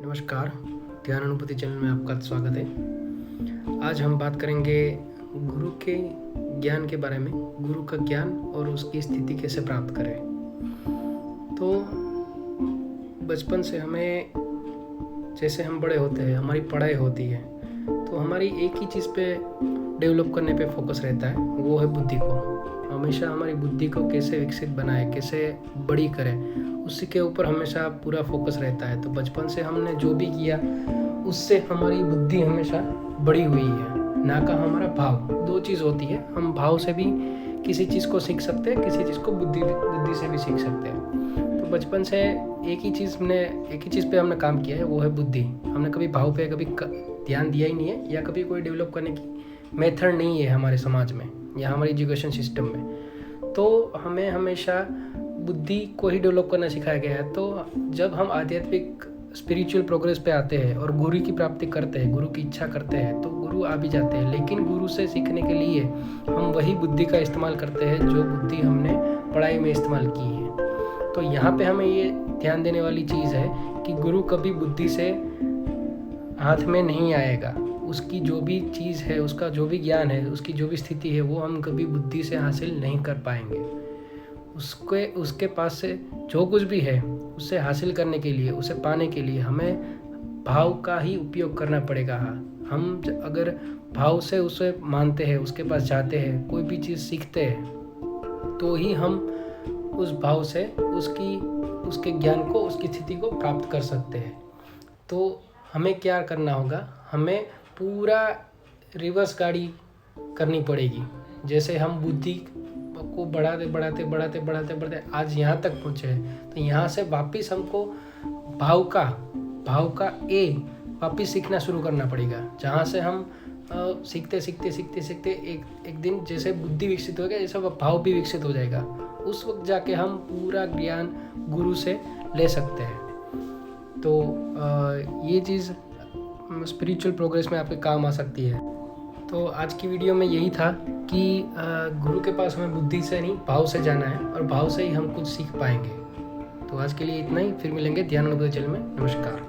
नमस्कार, ध्यान अनुभूति चैनल में आपका स्वागत है। आज हम बात करेंगे गुरु के ज्ञान के बारे में। गुरु का ज्ञान और उसकी स्थिति कैसे प्राप्त करें। तो बचपन से हमें, जैसे हम बड़े होते हैं, हमारी पढ़ाई होती है, तो हमारी एक ही चीज़ पे डेवलप करने पे फोकस रहता है, वो है बुद्धि को। हमेशा हमारी बुद्धि को कैसे विकसित बनाए, कैसे बड़ी करें, उसी के ऊपर हमेशा पूरा फोकस रहता है। तो बचपन से हमने जो भी किया उससे हमारी बुद्धि हमेशा बड़ी हुई है, ना का हमारा भाव। दो चीज़ होती है, हम भाव से भी किसी चीज़ को सीख सकते हैं, किसी चीज़ को बुद्धि से भी सीख सकते हैं। तो बचपन से एक ही चीज़ पे हमने काम किया है, वो है बुद्धि। हमने कभी भाव पे कभी ध्यान दिया ही नहीं है, या कभी कोई डेवलप करने की मेथड नहीं है हमारे समाज में या हमारे एजुकेशन सिस्टम में। तो हमें हमेशा बुद्धि को ही डेवलप करना सिखाया गया है। तो जब हम आध्यात्मिक स्पिरिचुअल प्रोग्रेस पे आते हैं और गुरु की प्राप्ति करते हैं, गुरु की इच्छा करते हैं, तो गुरु आ भी जाते हैं। लेकिन गुरु से सीखने के लिए हम वही बुद्धि का इस्तेमाल करते हैं जो बुद्धि हमने पढ़ाई में इस्तेमाल की है। तो यहाँ पे हमें ये ध्यान देने वाली चीज़ है कि गुरु कभी बुद्धि से हाथ में नहीं आएगा। उसकी जो भी चीज़ है, उसका जो भी ज्ञान है, उसकी जो भी स्थिति है, वो हम कभी बुद्धि से हासिल नहीं कर पाएंगे। उसके पास से जो कुछ भी है, उसे हासिल करने के लिए, उसे पाने के लिए हमें भाव का ही उपयोग करना पड़ेगा। हम अगर भाव से उसे मानते हैं, उसके पास जाते हैं, कोई भी चीज़ सीखते हैं, तो ही हम उस भाव से उसके ज्ञान को, उसकी स्थिति को प्राप्त कर सकते हैं। तो हमें क्या करना होगा, हमें पूरा रिवर्स गाड़ी करनी पड़ेगी। जैसे हम बुद्धि को बढ़ाते आज यहाँ तक पहुँचे हैं, तो यहाँ से वापस हमको भाव का वापस सीखना शुरू करना पड़ेगा। जहाँ से हम सीखते एक दिन जैसे बुद्धि विकसित हो गया, जैसे भाव भी विकसित हो जाएगा, उस वक्त जाके हम पूरा ज्ञान गुरु से ले सकते हैं। तो ये चीज़ स्पिरिचुअल प्रोग्रेस में आपके काम आ सकती है। तो आज की वीडियो में यही था कि गुरु के पास हमें बुद्धि से नहीं, भाव से जाना है, और भाव से ही हम कुछ सीख पाएंगे। तो आज के लिए इतना ही, फिर मिलेंगे ध्यान अनुभूति चैनल में। नमस्कार।